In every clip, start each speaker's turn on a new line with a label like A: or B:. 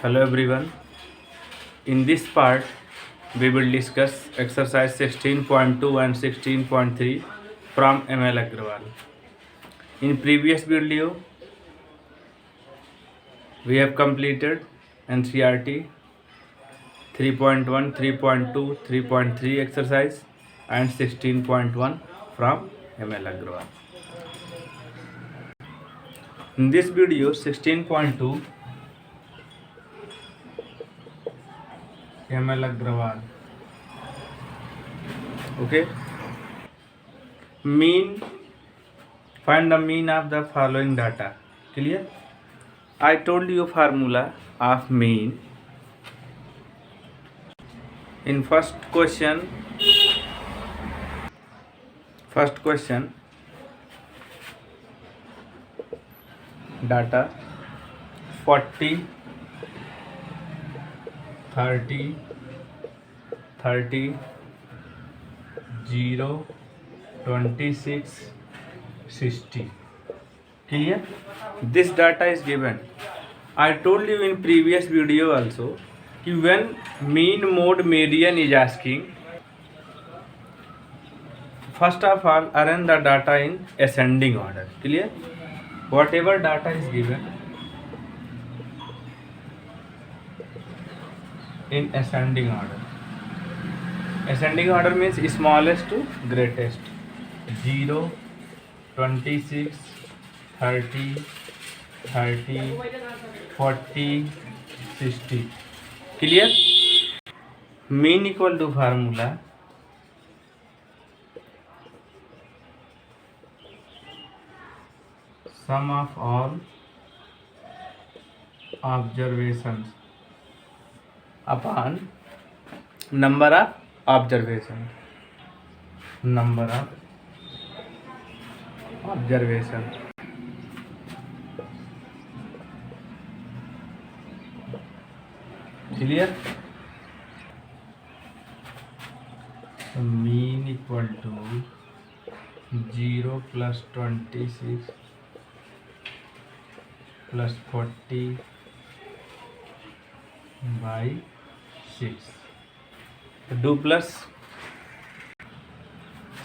A: Hello everyone. In this part, we will discuss exercise 16.2 and 16.3 from ML Agrawal. In previous video, we have completed NCERT 3.1, 3.2, 3.3 exercise and 16.1 from ML Agrawal. In this video 16.2 ML Agrawal. Okay. Find the mean of the following data. Clear? I told you formula of mean. In first question data 40, 30, 0, 26, 60. Clear? This data is given. I told you in previous video also when mean, mode, median is asking, first of all arrange the data in ascending order. Clear? Whatever data is given in ascending order. Ascending order means smallest to greatest. 0, 26, 30, 40, 60. Clear? Mean equal to formula sum of all observations upon number of observations. Clear? Mean equal to 0 plus 26 plus 40 by 6. Do plus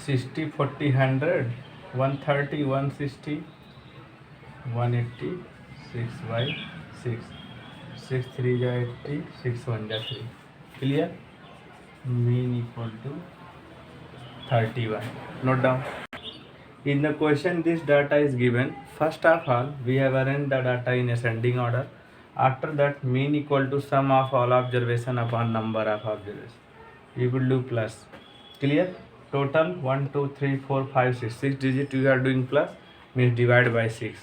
A: 60, 40, 100, 130, 160, 180, 6 by 6. 6 3 ja 80, 6 1 ja 3. Clear? Mean equal to 31. Note down. In the question this data is given. First of all we have arranged the data in ascending order. After that mean equal to sum of all observation upon number of observations. We will do plus. Clear? Total 1 2 3 4 5 6 6 digit you are doing plus means divide by 6.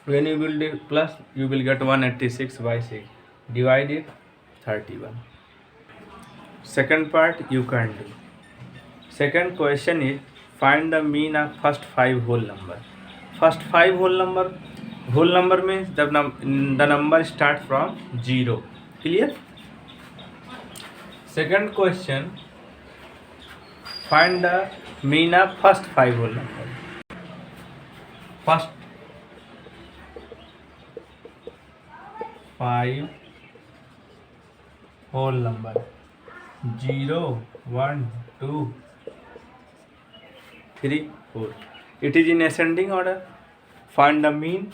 A: When you will do plus you will get 186 by 6. Divide it 31. Second part you can do. Second question is find the mean of first 5 whole number. First 5 whole number means the number start from 0. Clear? Second question, find the mean of first 5 whole number. First 5 whole number 0, 1, 2, 3, 4. It is in ascending order. Find the mean.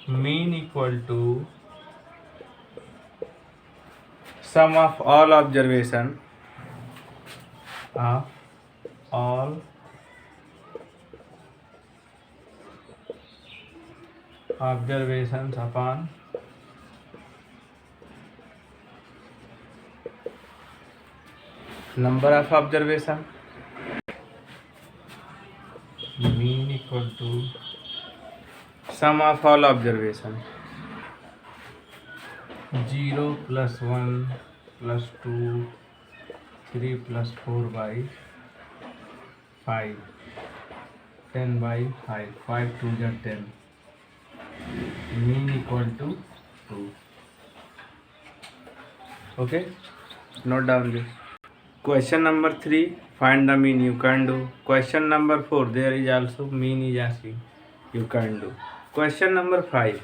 A: Mean equal to sum of all observations upon number of observation. Mean equal to sum of all observation 0 plus 1 plus 2 3 plus 4 by 5 10 by 5 5 2 ja 10. Mean equal to 2. Okay, note down this. Question number 3, find the mean. You can do. Question number 4, there is also mean is asking. You can do. Question number 5,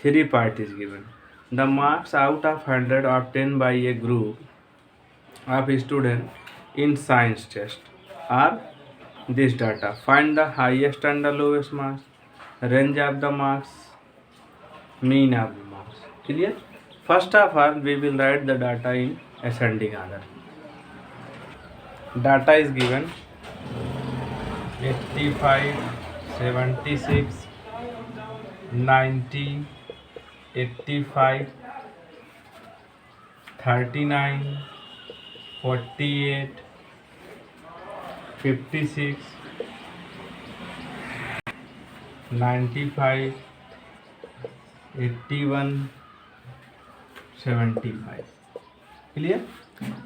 A: 3 part is given. The marks out of 100 obtained by a group of students in science test are this data. Find the highest and the lowest marks, range of the marks, mean of the marks. Clear? First of all, we will write the data in ascending order. Data is given 85, 76, 90, 85, 39, 48, 56, 95, 81, 75. Clear?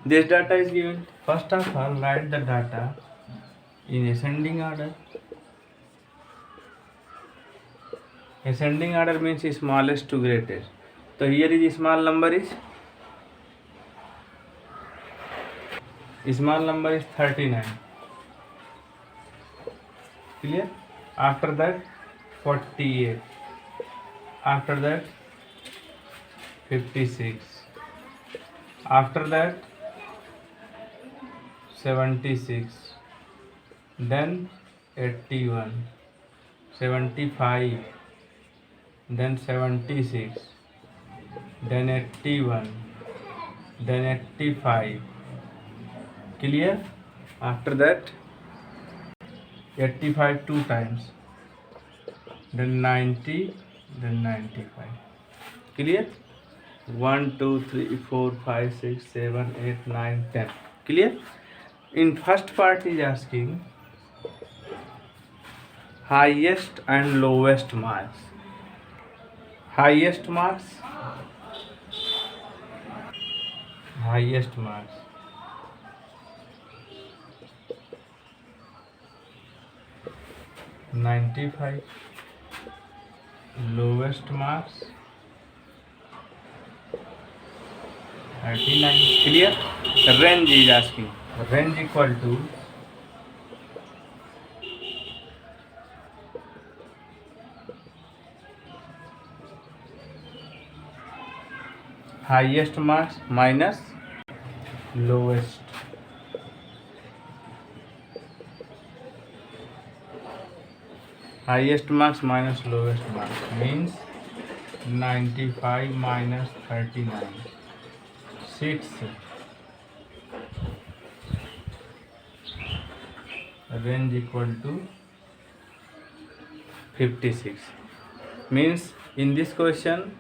A: This data is given. First of all, write the data in ascending order. Ascending order means smallest to greatest. So here is small number is 39. Clear? After that 48. After that 56. After that 76. Then 81. 75. Then 76. Then 81. Then 85. Clear? After that 85 two times, then 90, then 95. Clear? 1 2 3 4 5 6 7 8 9 10. Clear? In first part is asking highest and lowest marks. Highest marks, 95, lowest marks 39. Clear? Range is asking. Range equal to highest marks minus lowest. Highest marks minus lowest marks means 95 minus 39. 6. Range equal to 56. Means in this question,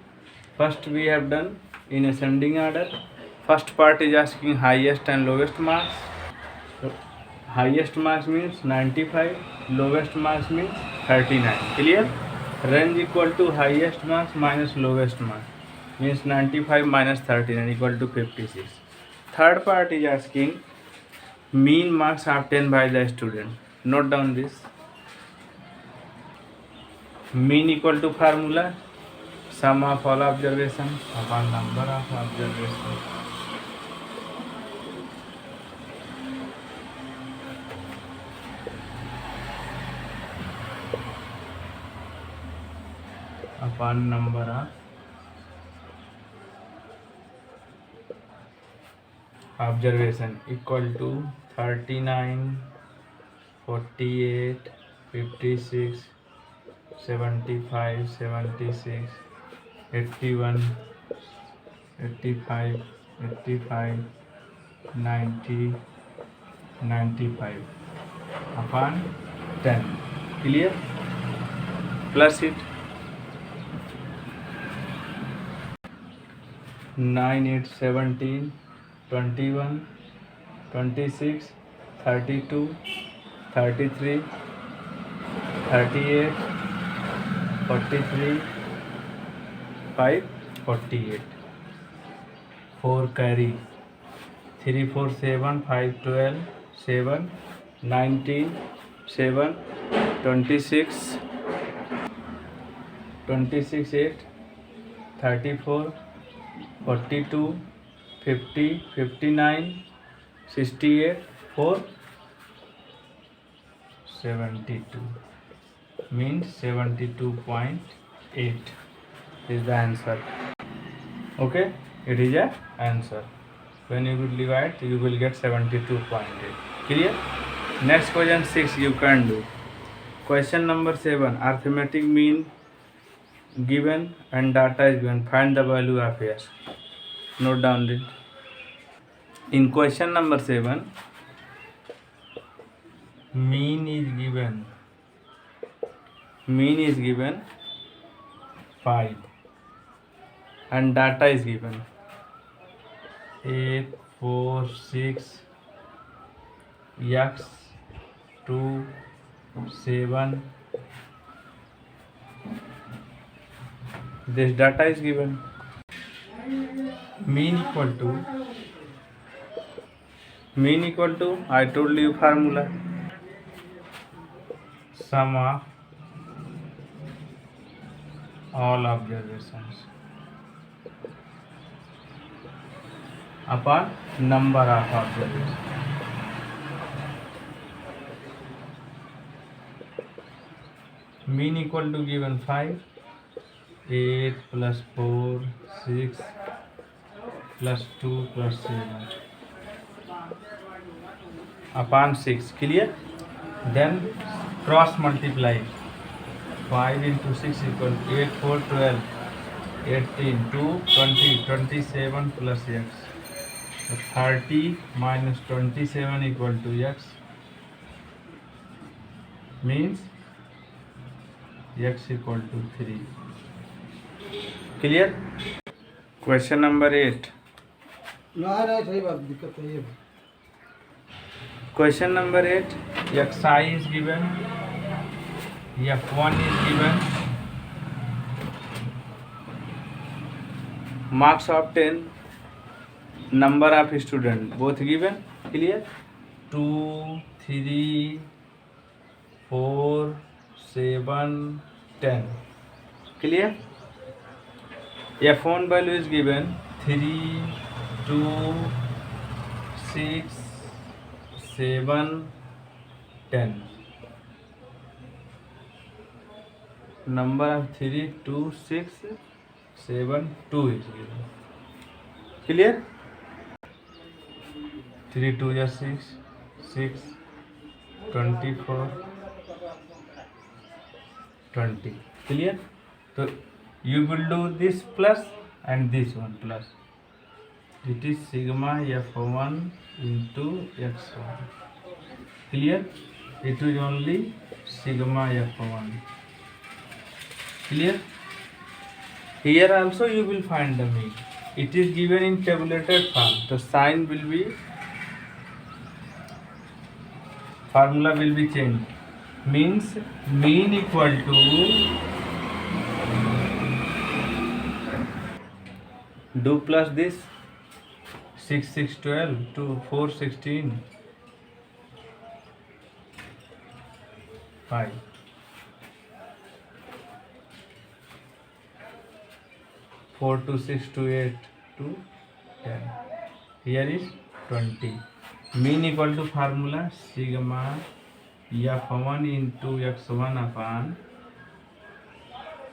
A: first we have done in ascending order. First part is asking highest and lowest marks. Highest marks means 95, lowest marks means 39. Clear? Range equal to highest marks minus lowest marks means 95 minus 39 equal to 56. Third part is asking mean marks obtained by the student. Note down this. Mean equal to formula sum of all observations upon number of observations. Upon number of observation equal to 39, 48, 56, 75, 76, 81, 85, 90, 95 upon 10. Clear? Plus it. 9, 8, 17, 21, 26, 32, 33, 38, 43, 5, 48. 4 carry. 3, 4, 7, 5, 12, 7, 19, 7, 26, 26, 8, 34, 42, 50, 59, 68, 4, 72 means 72.8 is the answer. Okay, it is a answer. When you will divide, you will get 72.8. Clear? Next question 6 you can do. Question number 7, arithmetic mean given and data is given. Find the value of s. Note down it. In question number 7, mean is given. Mean is given 5 and data is given 8, 4, 6, x, 2, 7. This data is given. Mean equal to I told you formula, sum of all observations upon number of observations. Mean equal to given 5, 8 plus 4, 6 plus 2 plus 7 upon 6. Clear? Then cross multiply. 5 into 6 equal 8, 4, 12, 18, 2, 20, 27 plus x. So 30 minus 27 equal to x means x equal to 3. Clear? Question number 8.
B: सही बात, दिक्कत नहीं है।
A: Question number 8, xi is given, f1 is given, marks of 10, number of student both given. Clear? 2, 3, 4, 7, 10. Clear? f1 value is given 3, 2, 6, 7, 10. Number of 3, 2, 6, 7, 2 is given. Clear? 3, 2 is 6, 6, 24, 20. Clear? So you will do this plus and this one plus. It is sigma f1 into x1. Clear? It is only sigma f1. Clear? Here also you will find the mean. It is given in tabulated form. The sign will be, formula will be changed. Means mean equal to, do plus this, 6, 6, 12, 2, 4, 16, 5. 4 to 6 to 8 to 10. Here is 20. Mean equal to formula sigma f1 into x1 upon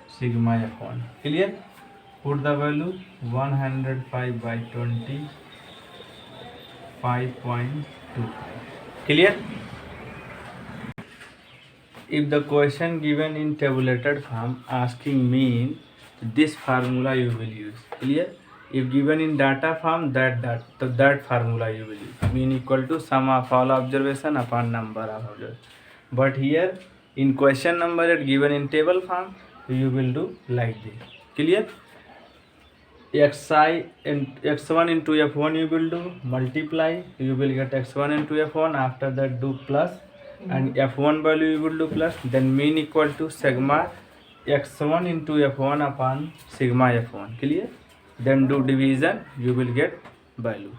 A: sigma f1. Clear? Put the value 105 by 20, 5.25. Clear? If the question given in tabulated form asking mean, this formula you will use. Clear? If given in data form, that formula you will use. Mean equal to sum of all observation upon number of observation. But here in question number 8 given in table form, you will do like this. Clear? xi and x1 into f1 you will do multiply, you will get x1 into f1. After that do plus, and f1 value you will do plus, then mean equal to sigma x1 into f1 upon sigma f1. Clear? Then do division, you will get value.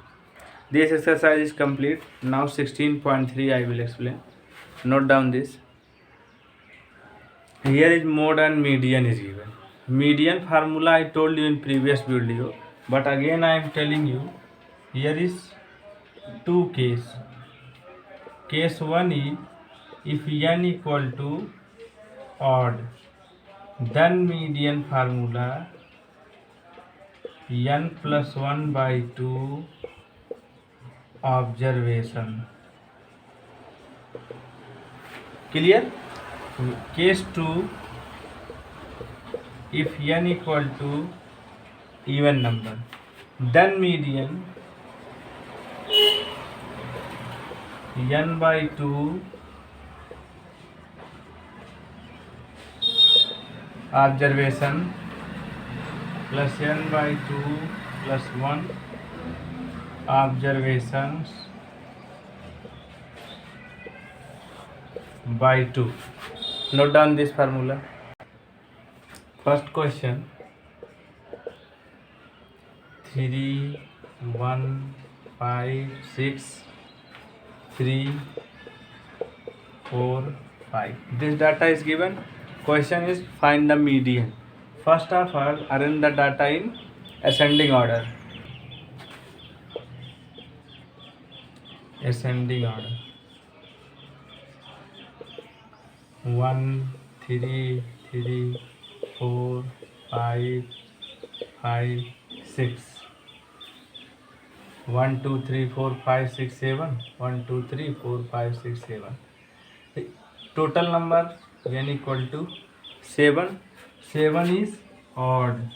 A: This exercise is complete. Now 16.3 I will explain. Note down this. Here is mode and median is given. Median formula I told you in previous video, but again I am telling you, here is two case. Case 1 is if n equal to odd, then median formula n plus 1 by 2 observation. Clear? Case 2, if n equal to even number, then median n by 2 observation plus n by 2 plus 1 observations by 2. Note down this formula. First question, 3 1 5 6 3 4 5. This data is given. Question is find the median. First of all, arrange the data in ascending order. Ascending order. 1 3 3 4 5 5 6. 1 2 3 4 5 6 7. 1 2 3 4 5 6 7. Total number n equal to 7. 7 is odd.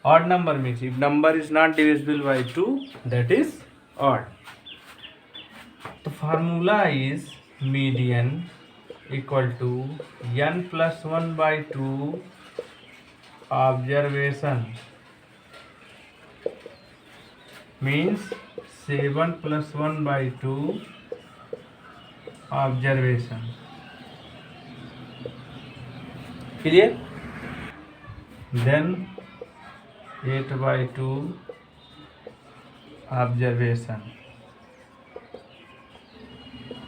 A: Odd number means if number is not divisible by 2, that is odd. The formula is median equal to n plus 1 by 2 observation, means 7 plus 1 by 2 observation. Clear? Then 8 by 2 observation.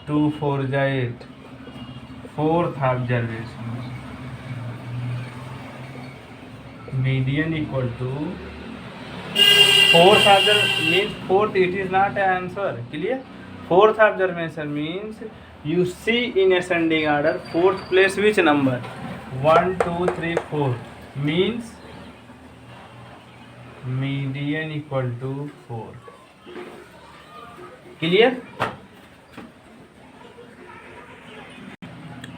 A: 2 4 is 8. Fourth observation. Median equal to fourth observation means fourth. It is not an answer. Clear? Fourth observation means you see in ascending order fourth place which number? 1 2 3 4 means median equal to 4. Clear?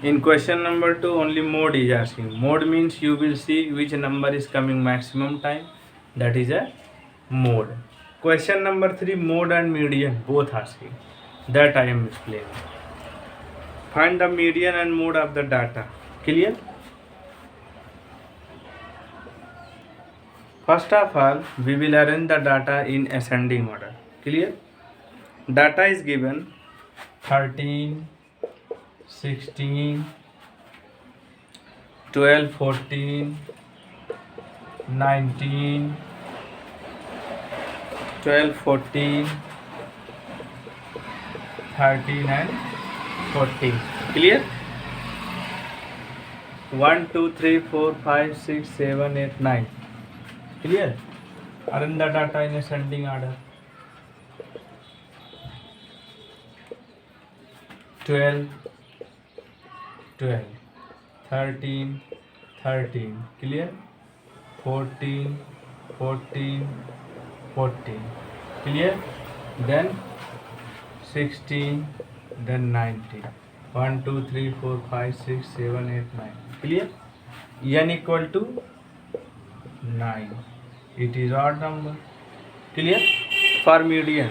A: In question number 2, only mode is asking. Mode means you will see which number is coming maximum time. That is a mode. Question number 3, mode and median both asking. That I am explaining. Find the median and mode of the data. Clear? First of all, we will arrange the data in ascending order. Clear? Data is given 13 16 12 14 19 12 14 13 and 14. Clear? 1 2 3 4 5 6 7 8 9. Clear? Arrange the data in ascending order. 12 12 13 13. Clear? 14 14 14. Clear? Then 16, then 19. 1 2 3 4 5 6 7 8 9. Clear? n equal to 9. It is odd number. Clear? For median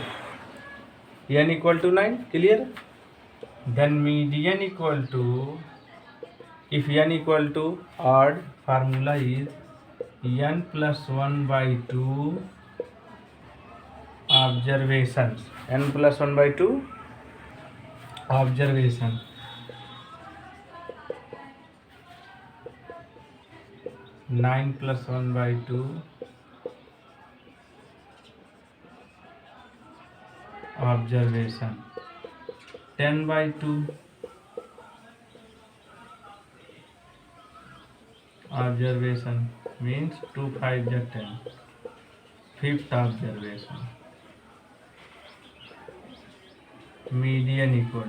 A: n equal to 9. Clear? Then median equal to, if n equal to odd, formula is n plus 1 by 2 observations. N plus 1 by 2 observation. Nine plus 1 by 2 observation. 10 by 2 observation means 2 5 is 10. Fifth observation. Median equal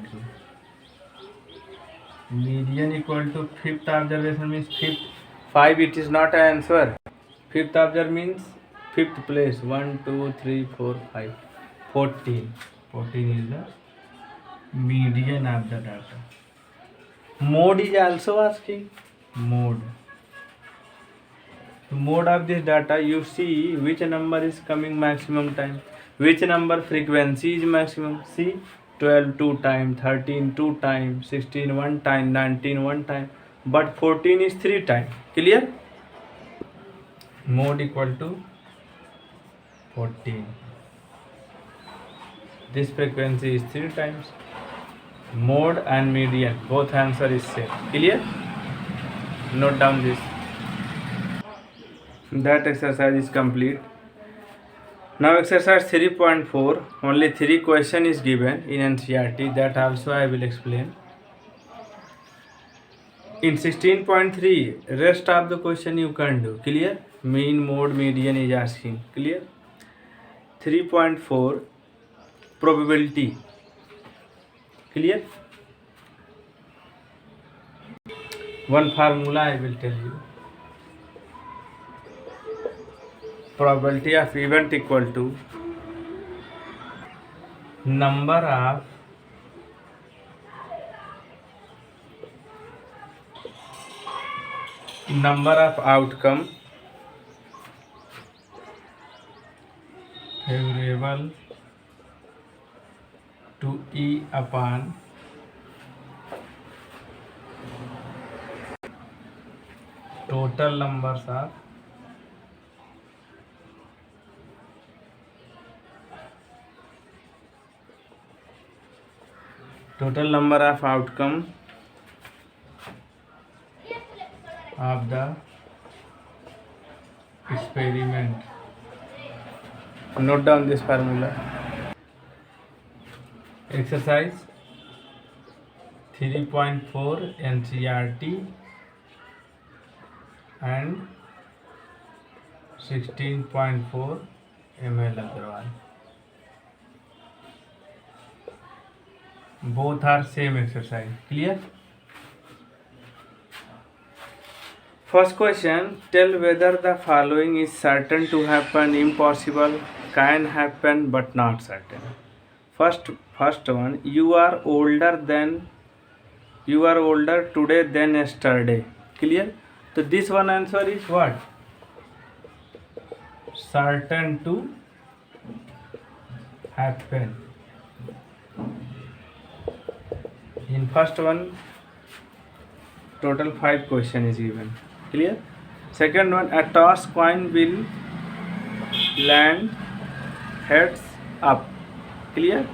A: to fifth observation means fifth. 5 it is not an answer. Fifth observation means fifth place, 1 2 3 4 5 14. 14 is the median of the data. Mode is also asking. Mode. The mode of this data, you see which number is coming maximum time, which number frequency is maximum. See, 12 2 time, 13 2 time, 16 1 time, 19 1 time, but 14 is 3 time. Clear? Mode equal to 14. This frequency is 3 times. Mode and median, both answer is same. Clear? Note down this. That exercise is complete. Now exercise 3.4, only 3 question is given in NCERT, that also I will explain. In 16.3, rest of the question you can do. Clear? Mean, mode, median is asking. Clear? 3.4, probability. Clear? One formula I will tell you. Probability of event equal to number of outcome favorable to E upon total numbers of outcome of the experiment. Note down this formula. Exercise 3.4 NCERT and 16.4 ML Agrawal. Both are same exercise. Clear? First question, tell whether the following is certain to happen, impossible, can happen but not certain. First one, you are older today than yesterday. Clear? So this one answer is what? Certain to happen. In first one, total 5 question is given. Clear? Second one, a toss coin will land heads up. Clear?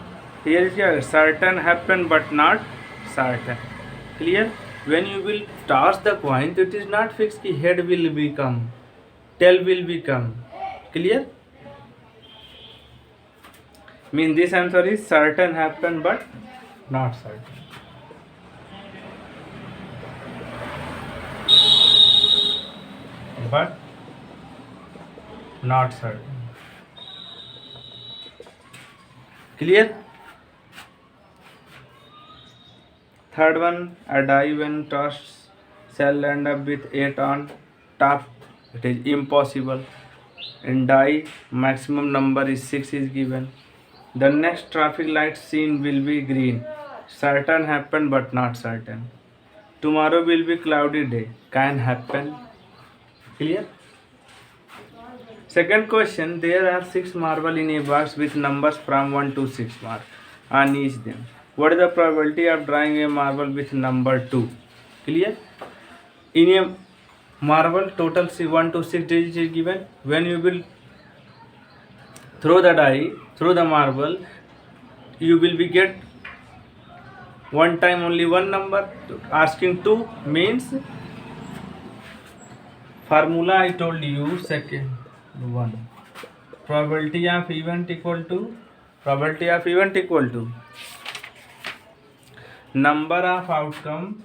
A: Here is your certain happen but not certain. Clear? When you will toss the coin, it is not fixed कि head will become, tail will become. Clear? Mean this answer is certain happen but not certain. But not certain. Clear? Third one, a die when tossed shall land up with 8 on top. It is impossible. In die, maximum number is 6 is given. The next traffic light seen will be green. Certain happen but not certain. Tomorrow will be cloudy day. Can happen. Clear? Second question, there are 6 marbles in a box with numbers from 1 to 6 mark on each them. What is the probability of drawing a marble with number 2? Clear? In a marble, total 1 to 6 digits is given. When you will throw the die, throw the marble, you will be get one time only one number. Asking 2 means formula I told you. Second one, probability of event equal to number of outcome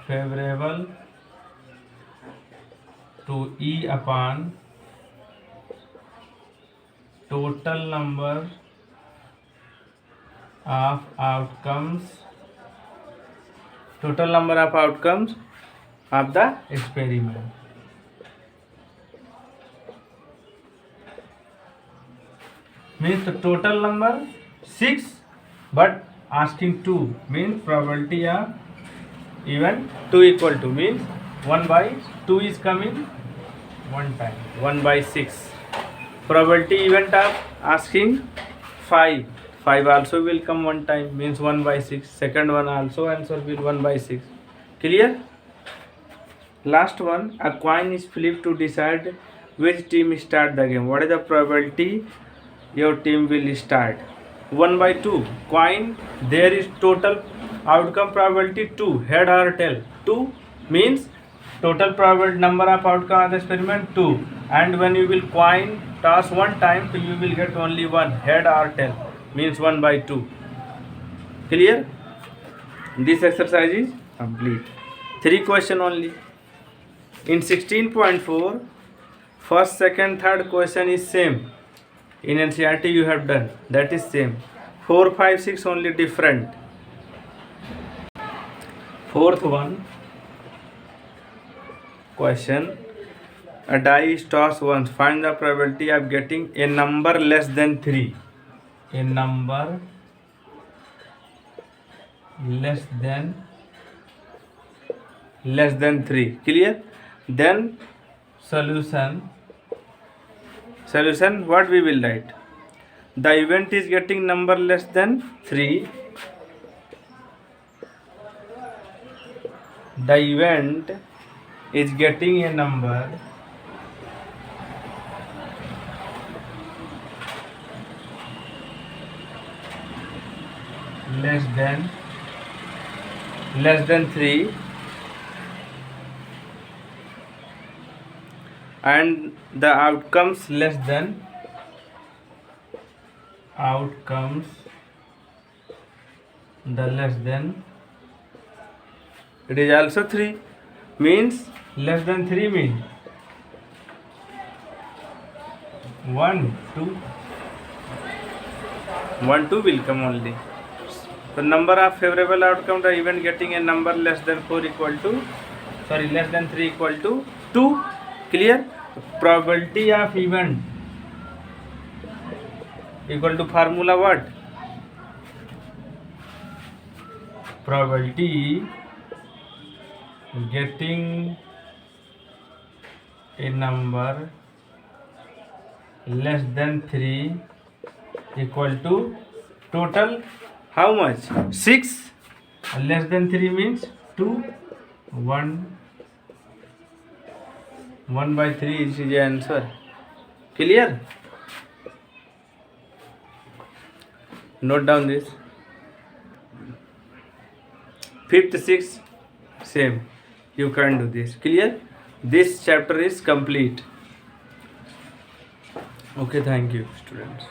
A: favorable to E upon total number of outcomes of the experiment. Means the total number 6, but asking 2 means probability of even 2 equal to means 1 by 2 is coming one time, 1 by 6. Probability event of asking 5 also will come one time means 1 by 6. Second one also answer will 1 by 6. Clear? Last one, a coin is flipped to decide which team start the game. What is the probability your team will start? 1 by 2. Coin, there is total outcome probability 2, head or tail. 2 means total probability number of outcome of the experiment 2, and when you will coin toss one time, so you will get only one, head or tail, means 1 by 2. Clear? This exercise is complete. 3 question only. In 16.4, first, second, third question is same. In NCERT you have done, that is same. 4, 5, 6 only different. Fourth one question, a die is tossed once, find the probability of getting a number less than 3. A number less than 3. Clear? Then solution, what we will write? The event is getting number less than 3. The event is getting a number less than 3, and the outcomes less than it is also 3, means less than 3 means 1, 2 will come only. The number of favorable outcome, the event getting a number less than 3 equal to 2. Clear? Probability of event equal to formula what? Probability getting a number less than 3 equal to total how much? 6. Less than 3 means 2. 1 by 3 is the answer. Clear? Note down this. 5th, 6th, same. You can do this. Clear? This chapter is complete. Okay, thank you, students.